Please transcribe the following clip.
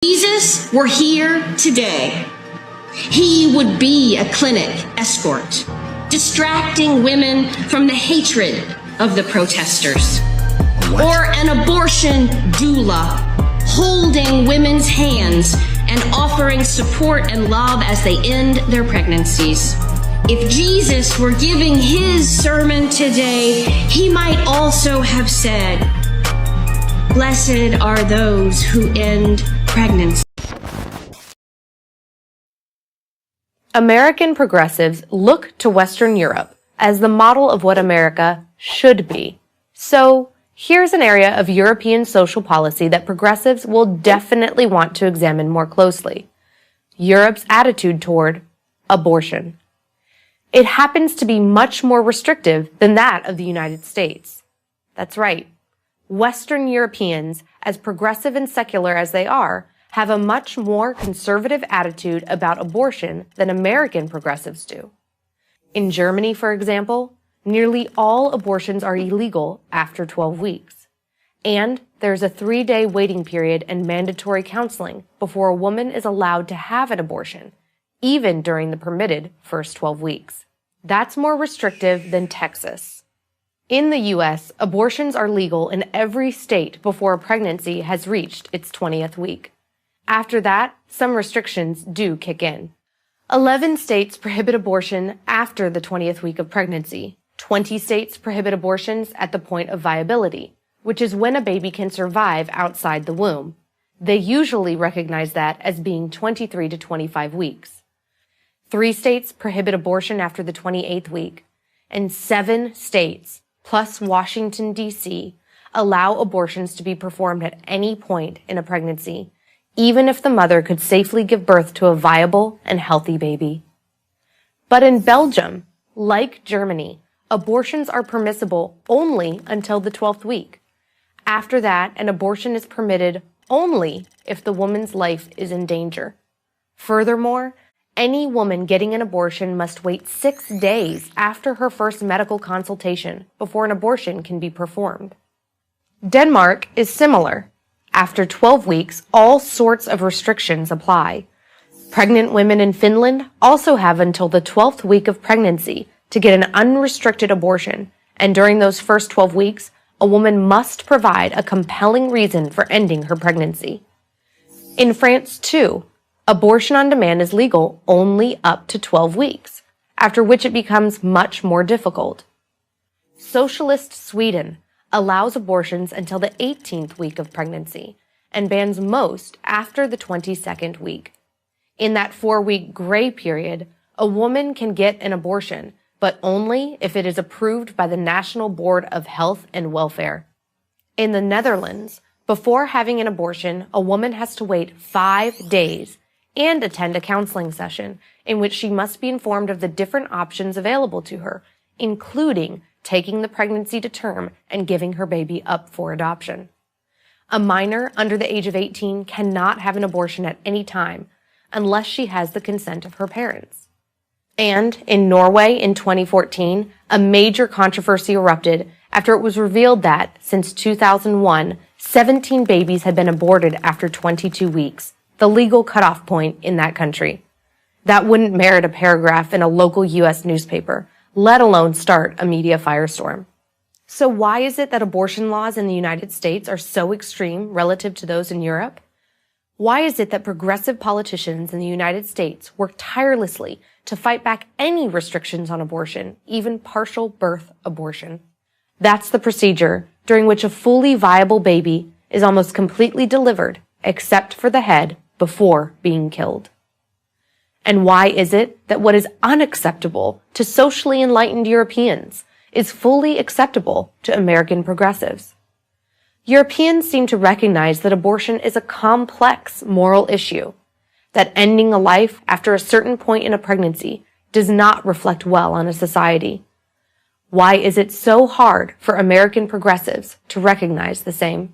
Jesus were here today, he would be a clinic escort, distracting women from the hatred of the protesters. Or an abortion doula, holding women's hands and offering support and love as they end their pregnancies. If Jesus were giving his sermon today, he might also have said, "Blessed are those who end pregnancy." American progressives look to Western Europe as the model of what America should be. So, here's an area of European social policy that progressives will definitely want to examine more closely: Europe's attitude toward abortion. It happens to be much more restrictive than that of the United States. That's right. Western Europeans, as progressive and secular as they are, have a much more conservative attitude about abortion than American progressives do. In Germany, for example, nearly all abortions are illegal after 12 weeks. And there's a 3-day waiting period and mandatory counseling before a woman is allowed to have an abortion, even during the permitted first 12 weeks. That's more restrictive than Texas. In the U.S., abortions are legal in every state before a pregnancy has reached its 20th week. After that, some restrictions do kick in. 11 states prohibit abortion after the 20th week of pregnancy. 20 states prohibit abortions at the point of viability, which is when a baby can survive outside the womb. They usually recognize that as being 23 to 25 weeks. 3 states prohibit abortion after the 28th week, and 7 states, plus Washington, D.C., allow abortions to be performed at any point in a pregnancy, even if the mother could safely give birth to a viable and healthy baby. But in Belgium, like Germany, abortions are permissible only until the 12th week. After that, an abortion is permitted only if the woman's life is in danger. Furthermore, any woman getting an abortion must wait 6 days after her first medical consultation before an abortion can be performed. Denmark is similar. After 12 weeks, all sorts of restrictions apply. Pregnant women in Finland also have until the 12th week of pregnancy to get an unrestricted abortion, and during those first 12 weeks, a woman must provide a compelling reason for ending her pregnancy. In France, too, abortion on demand is legal only up to 12 weeks, after which it becomes much more difficult. Socialist Sweden allows abortions until the 18th week of pregnancy and bans most after the 22nd week. In that 4-week gray period, a woman can get an abortion, but only if it is approved by the National Board of Health and Welfare. In the Netherlands, before having an abortion, a woman has to wait 5 days and attend a counseling session in which she must be informed of the different options available to her, including taking the pregnancy to term and giving her baby up for adoption. A minor under the age of 18 cannot have an abortion at any time unless she has the consent of her parents. And in Norway in 2014, a major controversy erupted after it was revealed that, since 2001, 17 babies had been aborted after 22 weeks, the legal cutoff point in that country. That wouldn't merit a paragraph in a local U.S. newspaper, let alone start a media firestorm. So why is it that abortion laws in the United States are so extreme relative to those in Europe? Why is it that progressive politicians in the United States work tirelessly to fight back any restrictions on abortion, even partial birth abortion? That's the procedure during which a fully viable baby is almost completely delivered, except for the head, before being killed. And why is it that what is unacceptable to socially enlightened Europeans is fully acceptable to American progressives? Europeans seem to recognize that abortion is a complex moral issue, that ending a life after a certain point in a pregnancy does not reflect well on a society. Why is it so hard for American progressives to recognize the same?